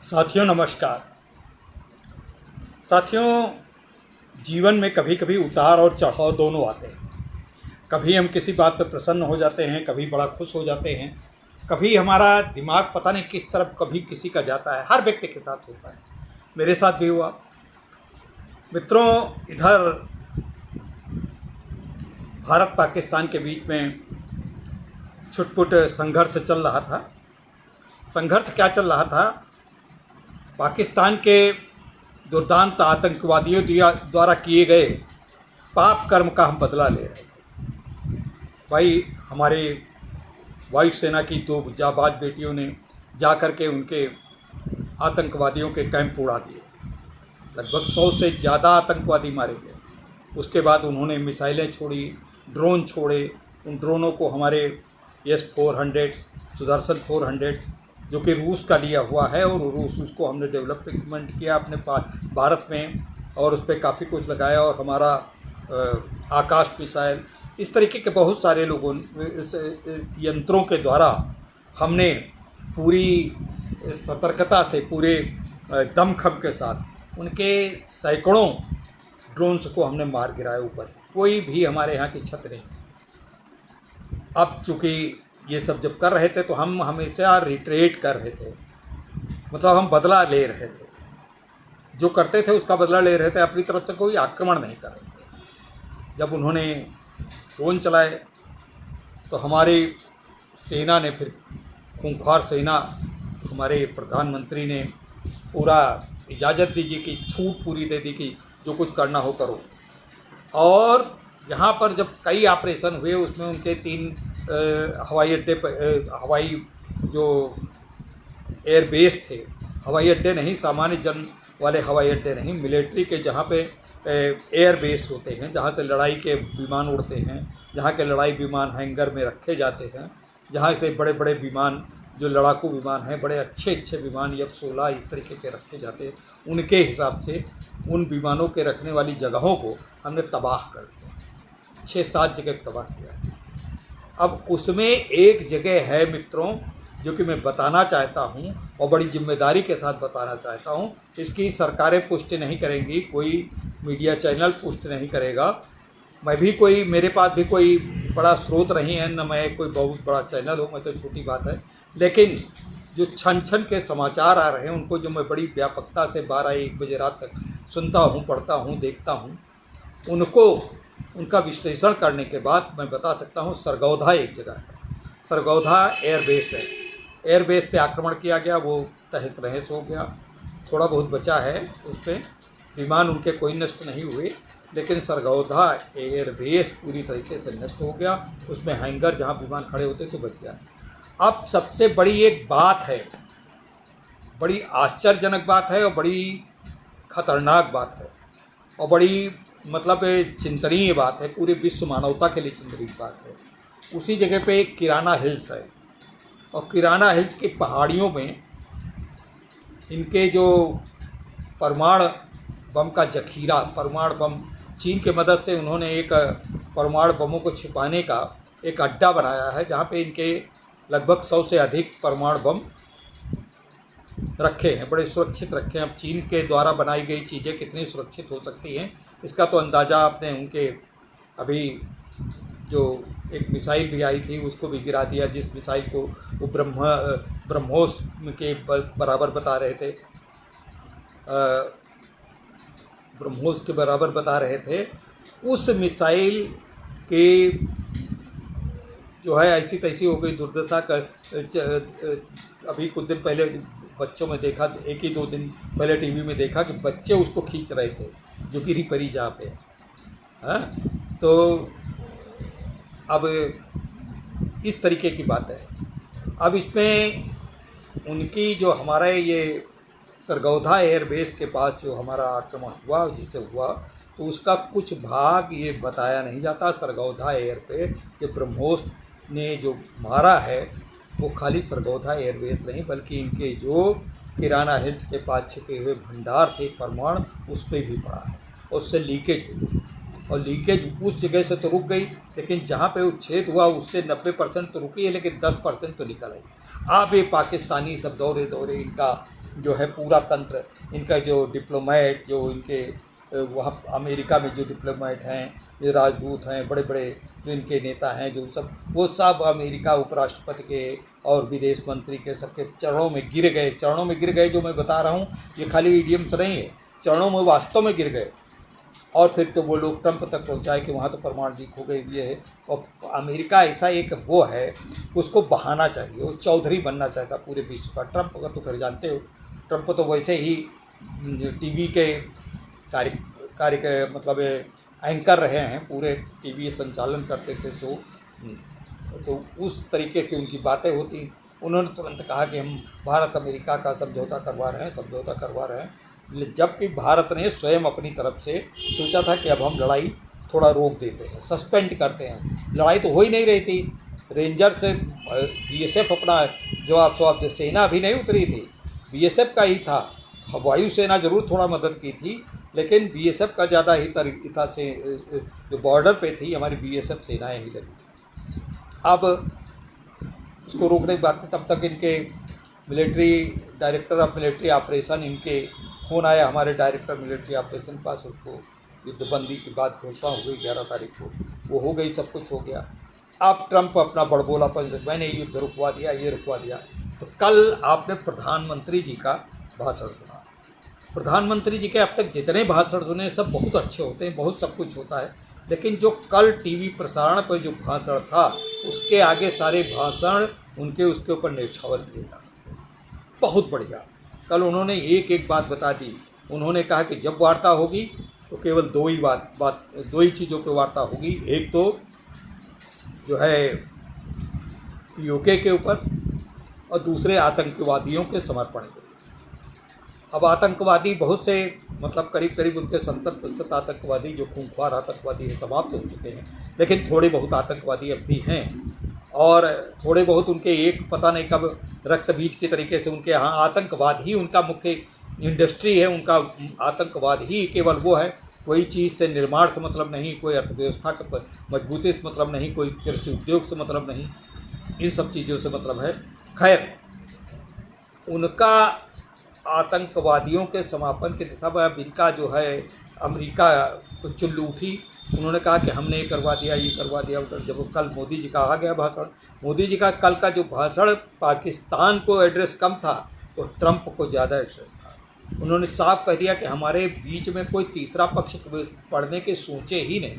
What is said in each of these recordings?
साथियों नमस्कार। साथियों, जीवन में कभी कभी उतार और चढ़ाव दोनों आते हैं। कभी हम किसी बात पर प्रसन्न हो जाते हैं, कभी बड़ा खुश हो जाते हैं, कभी हमारा दिमाग पता नहीं किस तरफ कभी किसी का जाता है। हर व्यक्ति के साथ होता है, मेरे साथ भी हुआ। मित्रों, इधर भारत पाकिस्तान के बीच में छुटपुट संघर्ष चल रहा था। संघर्ष क्या चल रहा था? पाकिस्तान के दुर्दांत आतंकवादियों द्वारा किए गए पाप कर्म का हम बदला ले रहे थे। भाई, हमारे वायुसेना की दो जाबाज बेटियों ने जाकर के उनके आतंकवादियों के कैंप उड़ा दिए। लगभग 100 से ज़्यादा आतंकवादी मारे गए। उसके बाद उन्होंने मिसाइलें छोड़ी, ड्रोन छोड़े। उन ड्रोनों को हमारे S-400, सुदर्शन 400 जो कि रूस का लिया हुआ है, और रूस उसको हमने डेवलपमेंट किया अपने भारत में, और उस पर काफ़ी कुछ लगाया। और हमारा आकाश मिसाइल, इस तरीके के बहुत सारे लोगों इस यंत्रों के द्वारा हमने पूरी सतर्कता से, पूरे दमखम के साथ उनके सैकड़ों ड्रोन्स को हमने मार गिराया ऊपर। कोई भी हमारे यहाँ की छत नहीं। अब चूँकि ये सब जब कर रहे थे तो हम हमेशा रिट्रेट कर रहे थे, मतलब हम बदला ले रहे थे। जो करते थे उसका बदला ले रहे थे, अपनी तरफ से कोई आक्रमण नहीं कर रहे थे। जब उन्होंने ड्रोन चलाए तो हमारी सेना ने, फिर खूंखार सेना, हमारे प्रधानमंत्री ने पूरा इजाज़त दी कि छूट पूरी दे दी कि जो कुछ करना हो करो। और यहाँ पर जब कई ऑपरेशन हुए, उसमें उनके 3 हवाई अड्डे, हवाई जो एयरबेस थे, हवाई अड्डे नहीं, सामान्य जन वाले हवाई अड्डे नहीं, मिलिट्री के जहाँ पे एयरबेस होते हैं, जहाँ से लड़ाई के विमान उड़ते हैं, जहाँ के लड़ाई विमान हैंगर में रखे जाते हैं, जहाँ से बड़े बड़े विमान, जो लड़ाकू विमान हैं, बड़े अच्छे अच्छे विमान F-16 इस तरीके के रखे जाते हैं, उनके हिसाब से उन विमानों के रखने वाली जगहों को हमने तबाह कर दिया। 6-7 जगह तबाह किया। अब उसमें एक जगह है मित्रों, जो कि मैं बताना चाहता हूं, और बड़ी जिम्मेदारी के साथ बताना चाहता हूं। इसकी सरकारें पुष्टि नहीं करेंगी, कोई मीडिया चैनल पुष्टि नहीं करेगा, मैं भी कोई, मेरे पास भी कोई बड़ा स्रोत नहीं है, न मैं कोई बहुत बड़ा चैनल हूँ, मैं तो छोटी बात है। लेकिन जो छन छन के समाचार आ रहे हैं, उनको जो मैं बड़ी व्यापकता से 12-1 बजे रात तक सुनता हूँ, पढ़ता हूँ, देखता हूँ, उनको उनका विश्लेषण करने के बाद मैं बता सकता हूँ। सरगौधा एक जगह है, सरगौधा एयरबेस है। एयरबेस पे आक्रमण किया गया, वो तहस नहस हो गया। थोड़ा बहुत बचा है, उस पर विमान उनके कोई नष्ट नहीं हुए, लेकिन सरगौधा एयरबेस पूरी तरीके से नष्ट हो गया। उसमें हैंगर जहाँ विमान खड़े होते तो बच गया। अब सबसे बड़ी एक बात है, बड़ी आश्चर्यजनक बात है, और बड़ी खतरनाक बात है, और बड़ी मतलब चिंतनीय बात है, पूरे विश्व मानवता के लिए चिंतनीय बात है। उसी जगह पे एक किराना हिल्स है, और किराना हिल्स की पहाड़ियों में इनके जो परमाणु बम का जखीरा, परमाणु बम, चीन की मदद से उन्होंने एक परमाणु बमों को छिपाने का एक अड्डा बनाया है, जहाँ पे इनके लगभग 100 से अधिक परमाणु बम रखे हैं, बड़े सुरक्षित रखे हैं। अब चीन के द्वारा बनाई गई चीज़ें कितनी सुरक्षित हो सकती हैं, इसका तो अंदाज़ा आपने उनके अभी जो एक मिसाइल भी आई थी उसको भी गिरा दिया, जिस मिसाइल को वो ब्रह्मोस के बराबर बता रहे थे, ब्रह्मोस के बराबर बता रहे थे। उस मिसाइल के जो है ऐसी तैसी हो गई दुर्दशा का। अभी कुछ दिन पहले बच्चों में देखा, 1-2 दिन पहले टीवी में देखा कि बच्चे उसको खींच रहे थे, जो गिरी परी जहाँ पे है। तो अब इस तरीके की बात है। अब इसमें उनकी जो हमारा ये सरगौधा एयरबेस के पास जो हमारा आक्रमण हुआ, जिससे हुआ, तो उसका कुछ भाग ये बताया नहीं जाता। सरगौधा एयर पे जो ब्रह्मोस ने जो मारा है, वो खाली सरगौधा एयरबेस नहीं, बल्कि इनके जो किराना हिल्स के पास छिपे हुए भंडार थे परमाणु, उस पर भी पड़ा है, और उससे लीकेज हो गई। और लीकेज उस जगह से तो रुक गई, लेकिन जहाँ पे उच्छेद हुआ उससे 90% तो रुकी है, लेकिन 10% तो निकल आई। अब ये पाकिस्तानी सब दौरे दौरे इनका जो है पूरा तंत्र, इनका जो डिप्लोमेट, जो इनके वहाँ अमेरिका में जो डिप्लोमेट हैं, ये राजदूत हैं, बड़े बड़े जो इनके नेता हैं, जो सब वो सब अमेरिका उपराष्ट्रपति के और विदेश मंत्री के सबके चरणों में गिर गए। जो मैं बता रहा हूँ ये खाली इडियम्स नहीं है, चरणों में वास्तव में गिर गए। और फिर तो वो लोग ट्रंप तक पहुंचाए कि वहाँ तो परमाणु लीक हो गई, ये है। और अमेरिका ऐसा एक वो है, उसको बहाना चाहिए, वो चौधरी बनना चाहता पूरे विश्व का। ट्रंप का तो फिर जानते हो, ट्रंप तो वैसे ही टीवी के कार्य के मतलब एंकर रहे हैं, पूरे टीवी संचालन करते थे शो, तो उस तरीके की उनकी बातें होती। उन्होंने तुरंत कहा कि हम भारत अमेरिका का समझौता करवा रहे हैं, जबकि भारत ने स्वयं अपनी तरफ से सोचा था कि अब हम लड़ाई थोड़ा रोक देते हैं, सस्पेंड करते हैं। लड़ाई तो हो ही नहीं रही थी, रेंजर से बीएसएफ अपना जवाब दे, सेना भी नहीं उतरी थी, बीएसएफ का ही था। वायुसेना जरूर थोड़ा मदद की थी, लेकिन बीएसएफ का ज़्यादा ही तरीका से जो बॉर्डर पे थी हमारी बीएसएफ सेनाएं ही लगी थी। अब उसको रोकने की बात थी, तब तक इनके military director of military operation, इनके फ़ोन आया हमारे डायरेक्टर मिलिट्री ऑपरेशन पास, उसको युद्धबंदी की बात घोषणा हो गई 11 तारीख को, वो हो गई, सब कुछ हो गया। अब ट्रंप अपना बड़बोलापन से मैंने युद्ध रुकवा दिया, ये रुकवा दिया। तो कल आपने प्रधानमंत्री जी का भाषण सुना। प्रधानमंत्री जी के अब तक जितने भाषण सुने सब बहुत अच्छे होते हैं, बहुत सब कुछ होता है, लेकिन जो कल टीवी प्रसारण पर जो भाषण था उसके आगे सारे भाषण उनके उसके ऊपर न्यौछावर किए जा सकते। बहुत बढ़िया। कल उन्होंने एक बात बता दी। उन्होंने कहा कि जब वार्ता होगी तो केवल दो ही चीज़ों पर वार्ता होगी। एक तो जो है यूके के ऊपर, और दूसरे आतंकवादियों के समर्पण के। अब आतंकवादी बहुत से, मतलब करीब उनके 70% आतंकवादी जो खूंखार आतंकवादी है समाप्त हो चुके हैं, लेकिन थोड़े बहुत आतंकवादी अब भी हैं, और थोड़े बहुत उनके एक पता नहीं कब रक्त बीज के तरीके से उनके यहाँ आतंकवाद ही उनका मुख्य इंडस्ट्री है, उनका आतंकवाद ही केवल वो है। कोई चीज़ से, निर्माण से मतलब नहीं, कोई अर्थव्यवस्था का मजबूती से मतलब नहीं, कोई कृषि उद्योग से मतलब नहीं, इन सब चीज़ों से मतलब है। खैर, उनका आतंकवादियों के समापन के दिशा में अब इनका जो है अमेरिका को चुल्लू उठी। उन्होंने कहा कि हमने ये करवा दिया। जब कल मोदी जी का आ गया भाषण, मोदी जी का कल का जो भाषण पाकिस्तान को एड्रेस कम था, तो ट्रंप को ज़्यादा एड्रेस था। उन्होंने साफ कह दिया कि हमारे बीच में कोई तीसरा पक्ष पढ़ने के सोचे ही नहीं,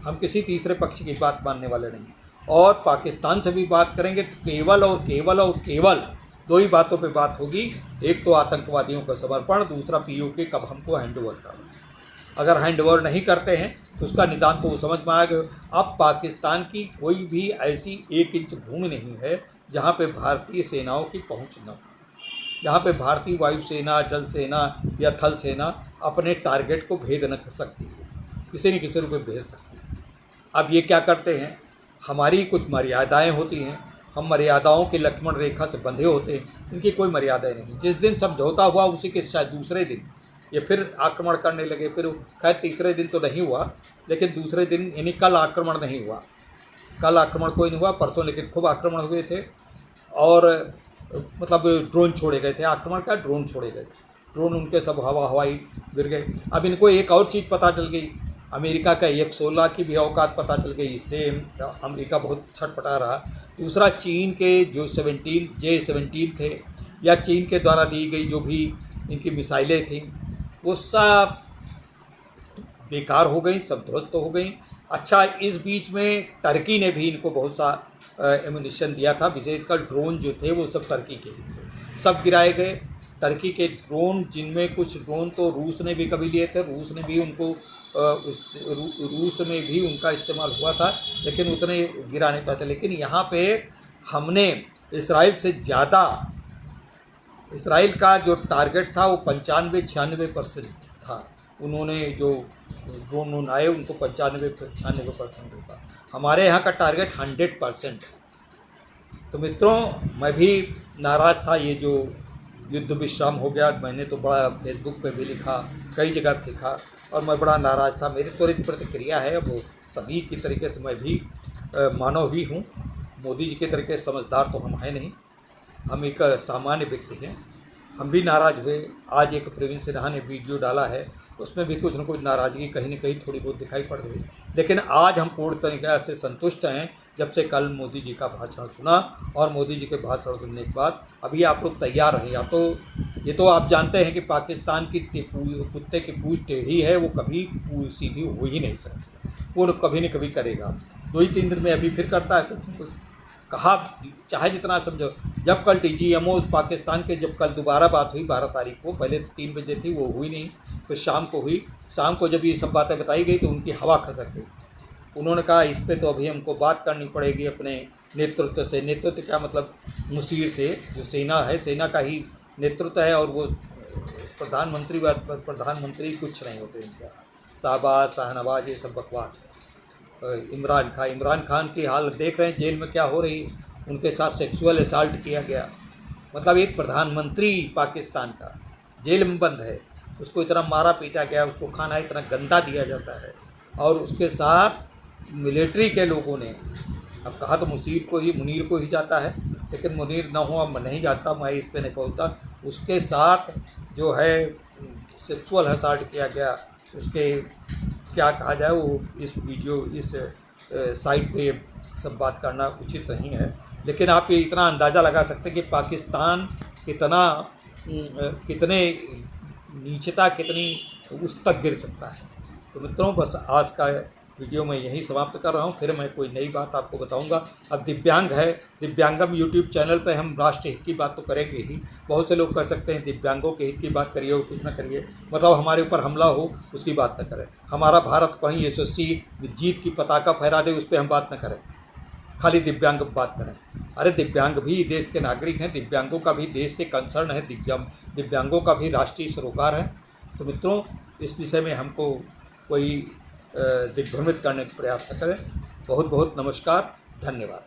हम किसी तीसरे पक्ष की बात मानने वाले नहीं, और पाकिस्तान से भी बात करेंगे तो केवल दो ही बातों पे बात होगी। एक तो आतंकवादियों का समर्पण, दूसरा पीओके कब हमको हैंडओवर करना। अगर हैंडओवर नहीं करते हैं तो उसका निदान तो वो समझ में आ गए। अब पाकिस्तान की कोई भी ऐसी 1 इंच भूमि नहीं है जहाँ पे भारतीय सेनाओं की पहुँच न हो, जहाँ पे भारतीय वायुसेना, जल सेना या थल सेना अपने टारगेट को भेद न कर सकती हो, किसी न किसी रूप में भेज सकती है। अब ये क्या करते हैं, हमारी कुछ मर्यादाएं होती हैं, हम मर्यादाओं की लक्ष्मण रेखा से बंधे होते हैं, इनकी कोई मर्यादाएं नहीं। जिस दिन समझौता हुआ उसी के शायद दूसरे दिन ये फिर आक्रमण करने लगे। फिर खैर तीसरे दिन तो नहीं हुआ, लेकिन दूसरे दिन यानी कल आक्रमण नहीं हुआ, कल आक्रमण कोई नहीं हुआ, परसों लेकिन खूब आक्रमण हुए थे, और मतलब ड्रोन छोड़े गए थे। आक्रमण का ड्रोन छोड़े गए थे, ड्रोन उनके सब हवाई गिर गए। अब इनको एक और चीज़ पता चल गई, अमेरिका का F-16 की भी औकात पता चल गई। इससे अमेरिका बहुत छटपटा रहा। दूसरा, चीन के जो J-17 थे, या चीन के द्वारा दी गई जो भी इनकी मिसाइलें थीं, वो सब बेकार हो गई, सब ध्वस्त हो गई। अच्छा, इस बीच में टर्की ने भी इनको बहुत सा एमुनिशन दिया था, विशेषकर ड्रोन जो थे वो सब टर्की के ही थे, सब गिराए गए। टर्की के ड्रोन, जिनमें कुछ ड्रोन तो रूस ने भी कभी लिए थे, रूस में भी उनका इस्तेमाल हुआ था, लेकिन उतने गिरा नहीं पाते। लेकिन यहाँ पे हमने इसराइल से ज़्यादा, इसराइल का जो टारगेट था वो 95-96% था। उन्होंने जो ड्रोन आए उनको 95-96% होता। हमारे यहाँ का टारगेट 100% है। तो मित्रों, मैं भी नाराज़ था। ये जो युद्ध विश्राम हो गया, मैंने तो बड़ा फेसबुक पे भी लिखा, कई जगह पे लिखा, और मैं बड़ा नाराज़ था। मेरी त्वरित प्रतिक्रिया है, वो सभी की तरीके से मैं भी मानव ही हूँ। मोदी जी के तरीके से समझदार तो हम हैं नहीं, हम एक सामान्य व्यक्ति हैं। हम भी नाराज़ हुए। आज एक प्रवीण सिन्हा ने वीडियो डाला है, उसमें भी कुछ न कुछ नाराज़गी कहीं न कहीं थोड़ी बहुत दिखाई पड़ रही। लेकिन आज हम पूर्ण तरीक़े से संतुष्ट हैं जब से कल मोदी जी का भाषण सुना। और मोदी जी के भाषण सुनने के बाद अभी आप लोग तैयार रहें, या तो ये तो आप जानते हैं कि पाकिस्तान की कुत्ते की पूँछ टेढ़ी है, वो कभी सीधी हो ही नहीं सकती, वो कभी न कभी करेगा। 2 ही 3 दिन में अभी फिर करता है कुछ कहा, चाहे जितना समझो। जब कल DGMO पाकिस्तान के जब कल दोबारा बात हुई 12 तारीख को, पहले तो 3 बजे थी, वो हुई नहीं, फिर शाम को हुई। शाम को जब ये सब बातें बताई गई तो उनकी हवा खसक गई। उन्होंने कहा इस पे तो अभी हमको बात करनी पड़ेगी अपने नेतृत्व से। नेतृत्व क्या मतलब, मुशीर से, जो सेना है, सेना का ही नेतृत्व है। और वो प्रधानमंत्री कुछ नहीं होते इनका, शाहबाज शाहनवाज ये सब बकवास है। इमरान खान की हालत देख रहे हैं, जेल में क्या हो रही, उनके साथ सेक्सुअल असाल्ट किया गया। मतलब एक प्रधानमंत्री पाकिस्तान का जेल में बंद है, उसको इतना मारा पीटा गया, उसको खाना इतना गंदा दिया जाता है। और उसके साथ मिलिट्री के लोगों ने, अब कहा तो मुनीर को ही जाता है, लेकिन मुनीर ना हो, अब नहीं जाता, मैं इस पे नहीं पहुँचता। उसके साथ जो है सेक्सुअल असाल्ट किया गया, उसके क्या कहा जाए, वो इस साइट पे सब बात करना उचित नहीं है। लेकिन आप ये इतना अंदाज़ा लगा सकते हैं कि पाकिस्तान कितने नीचता, कितनी उस तक गिर सकता है। तो मित्रों, बस आज का वीडियो मैं यहीं समाप्त कर रहा हूं, फिर मैं कोई नई बात आपको बताऊंगा। अब दिव्यांग है, दिव्यांगम यूट्यूब चैनल पे हम राष्ट्र हित की बात तो करेंगे ही। बहुत से लोग कर सकते हैं दिव्यांगों के हित की बात करिए और कुछ ना करिए, मतलब हमारे ऊपर हमला हो उसकी बात न करें। हमारा भारत कहीं यशस्वी जीत की पताका फहरा दे, उस पर हम बात न करें, खाली दिव्यांग बात करें। अरे दिव्यांग भी देश के नागरिक हैं, दिव्यांगों का भी देश से कंसर्न है, दिव्यांगों का भी राष्ट्रीय सरोकार है। तो मित्रों, इस विषय में हमको कोई दिग्भ्रमित करने का प्रयास न करें। बहुत बहुत नमस्कार, धन्यवाद।